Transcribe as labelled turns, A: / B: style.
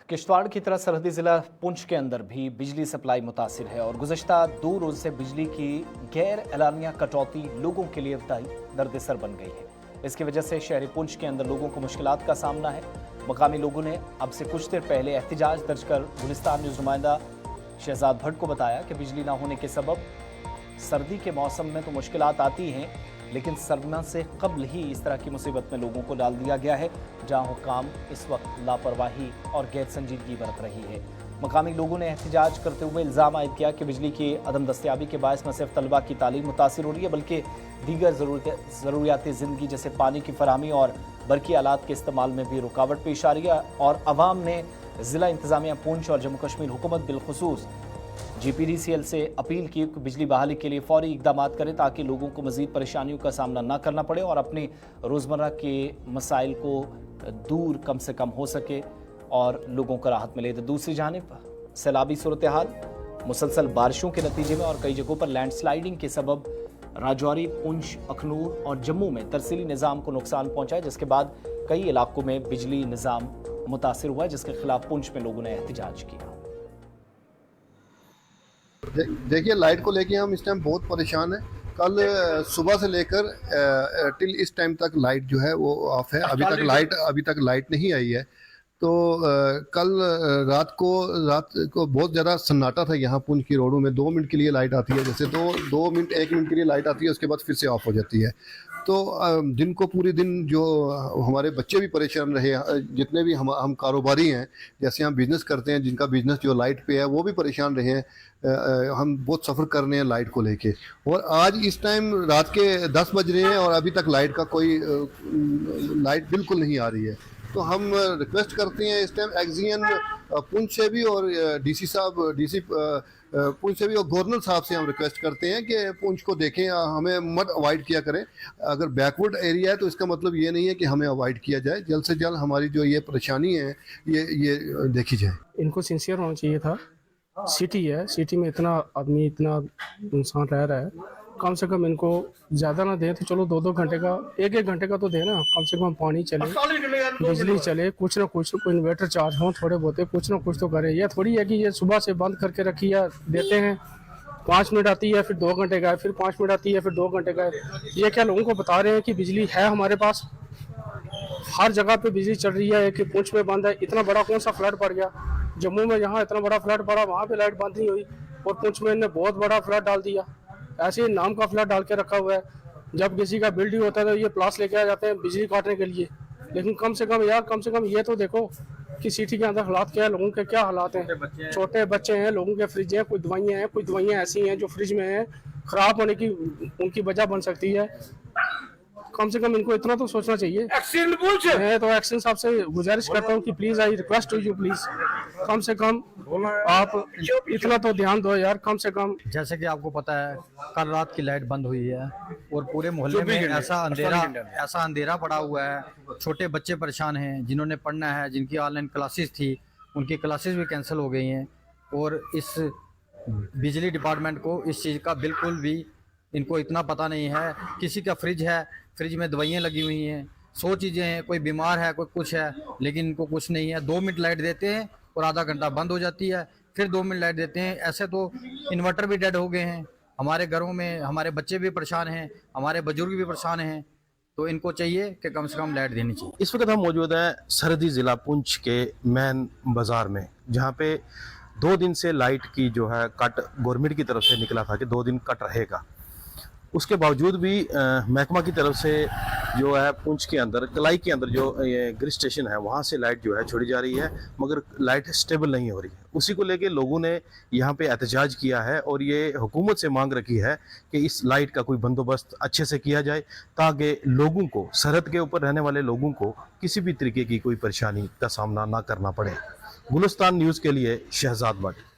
A: किश्तवाड़ की तरह सरहदी जिला पुंछ के अंदर भी बिजली सप्लाई मुतासिर है और गुज़श्ता 2 रोज से बिजली की गैर एलानिया कटौती लोगों के लिए दर्द-ए-सर बन गई है। इसकी वजह से शहरी पुंछ के अंदर लोगों को मुश्किलात का सामना है। मकामी लोगों ने अब से कुछ देर पहले एहतजाज दर्ज कर गुलिस्तान न्यूज़ नुमाइंदा शहजाद भट्ट को बताया कि बिजली ना होने के सबब सर्दी के मौसम में तो मुश्किलात आती हैं, लेकिन सरमा से कब्ल ही इस तरह की मुसीबत में लोगों को डाल दिया गया है, जहां हुक्काम इस वक्त लापरवाही और गैर संजीदगी बरत रही है। मकामी लोगों ने एहतजाज करते हुए इल्ज़ाम आयद किया कि बिजली की अदम दस्तियाबी के बायस न सिर्फ तलबा की तालीम मुतासिर हो रही है, बल्कि दीगर ज़रूरियात ज़िंदगी जैसे पानी की फराहमी और बरकी आलात के इस्तेमाल में भी रुकावट पेश आ रही है। और अवाम ने ज़िला इंतज़ामिया पुंछ और जम्मू कश्मीर हुकूमत बिलखुसूस GPDCL से अपील की कि बिजली बहाली के लिए फौरी इकदाम करें ताकि लोगों को मज़ीद परेशानियों का सामना न करना पड़े और अपने रोज़मर्रा के मसाइल को दूर कम से कम हो सके और लोगों को राहत मिले। तो दूसरी जानिब सैलाबी सूरत हाल, मुसलसल बारिशों के नतीजे में और कई जगहों पर लैंडस्लाइडिंग के सबब राजौरी, पुंछ, अखनूर और जम्मू में तरसीली निज़ाम को नुकसान पहुंचा है, जिसके बाद कई इलाकों में बिजली निज़ाम मुतासिर हुआ है, जिसके खिलाफ पुंछ में लोगों ने एहतजाज किया।
B: देखिए, लाइट को लेके हम इस टाइम बहुत परेशान हैं। कल सुबह से लेकर टिल इस टाइम तक लाइट जो है वो ऑफ है। अभी तक लाइट नहीं आई है। तो कल रात को बहुत ज़्यादा सन्नाटा था यहाँ पुंछ की रोडों में। 2 मिनट के लिए लाइट आती है, जैसे 2 मिनट 1 मिनट के लिए लाइट आती है, उसके बाद फिर से ऑफ हो जाती है। तो दिन को पूरे दिन जो हमारे बच्चे भी परेशान रहे, जितने भी हम कारोबारी हैं, जैसे हम बिज़नेस करते हैं, जिनका बिज़नेस जो लाइट पे है वो भी परेशान रहे हैं। हम बहुत सफ़र कर रहे हैं लाइट को लेके। और आज इस टाइम रात के 10 बज रहे हैं और अभी तक लाइट का कोई लाइट बिल्कुल नहीं आ रही है। तो हम रिक्वेस्ट करते हैं इस टाइम एक्जियन पुंछ से भी और DC पुंछ से भी और गवर्नर साहब से हम रिक्वेस्ट करते हैं कि पुंछ को देखें, हमें मत अवॉइड किया करें। अगर बैकवर्ड एरिया है तो इसका मतलब ये नहीं है कि हमें अवॉइड किया जाए। जल्द से जल्द हमारी जो ये परेशानी है ये देखी जाए।
C: इनको सिंसियर होना चाहिए था। सिटी है, सिटी में इतना आदमी, इतना इंसान रह रहा है, कम से कम इनको ज़्यादा ना दें तो चलो 2-2 घंटे का, 1-1 घंटे का तो देना। कम से कम पानी चले, बिजली चले, कुछ ना कुछ, कोई इन्वर्टर चार्ज हो, थोड़े बहुत कुछ ना कुछ तो करें। यह थोड़ी है कि ये सुबह से बंद करके रखी है, देते हैं 5 मिनट आती है, फिर 2 घंटे का है, फिर 5 मिनट आती है, फिर 2 घंटे का है। ये क्या लोगों को बता रहे हैं कि बिजली है हमारे पास, हर जगह पे बिजली चल रही है, कि पुंछ में बंद है। इतना बड़ा कौन सा फ्लड पड़ गया जम्मू में, यहाँ इतना बड़ा फ्लड पड़ा, वहाँ पे लाइट बंद नहीं हुई, और पुंछ में इन्हें बहुत बड़ा फ्लड डाल दिया। ऐसे ही नाम का फ्लड डाल के रखा हुआ है। जब किसी का बिल ड्यू होता है तो ये प्लास लेके आ जाते हैं बिजली काटने के लिए। लेकिन कम से कम यार, कम से कम ये तो देखो कि सिटी के अंदर हालात क्या है, लोगों के क्या हालात हैं। छोटे बच्चे हैं, लोगों के फ्रिज हैं, कुछ दवाइयाँ ऐसी हैं जो फ्रिज में हैं, खराब होने की उनकी वजह बन सकती है। कम से कम इनको इतना तो सोचना चाहिए। मैं तो एक्शन साहब से गुजारिश करता हूँ कि please, I request to you, please कम से कम आप इतना तो ध्यान दो यार, कम से कम।
D: जैसे कि आपको पता है, कल रात की लाइट बंद हुई है और पूरे मोहल्ले में ऐसा अंधेरा पड़ा हुआ है। छोटे बच्चे परेशान हैं, जिन्होंने पढ़ना है, जिनकी ऑनलाइन क्लासेस थी, उनकी क्लासेस भी कैंसिल हो गई हैं। और इस बिजली डिपार्टमेंट को इस चीज़ का बिल्कुल भी इनको इतना पता नहीं है। किसी का फ्रिज है, फ्रिज में दवाइयाँ लगी हुई हैं, 100 चीज़ें हैं, कोई बीमार है, कोई कुछ है, लेकिन इनको कुछ नहीं है। 2 मिनट लाइट देते हैं और आधा घंटा बंद हो जाती है, फिर 2 मिनट लाइट देते हैं। ऐसे तो इन्वर्टर भी डेड हो गए हैं हमारे घरों में, हमारे बच्चे भी परेशान हैं, हमारे बुजुर्ग भी परेशान हैं। तो इनको चाहिए कि कम से कम लाइट देनी चाहिए।
E: इस वक्त हम मौजूद हैं सरहदी ज़िला पुंछ के मेन बाज़ार में, जहाँ पे 2 दिन से लाइट की जो है कट गवर्नमेंट की तरफ से निकला था कि 2 दिन कट रहेगा। उसके बावजूद भी महकमा की तरफ से जो है पुंछ के अंदर, कलाई के अंदर जो ये ग्रिड स्टेशन है, वहाँ से लाइट जो है छोड़ी जा रही है, मगर लाइट स्टेबल नहीं हो रही है। उसी को लेके लोगों ने यहाँ पे एहतजाज किया है और ये हुकूमत से मांग रखी है कि इस लाइट का कोई बंदोबस्त अच्छे से किया जाए, ताकि लोगों को, सरहद के ऊपर रहने वाले लोगों को किसी भी तरीके की कोई परेशानी का सामना ना करना पड़े। गुलिस्तान न्यूज़ के लिए शहजाद भट्ट।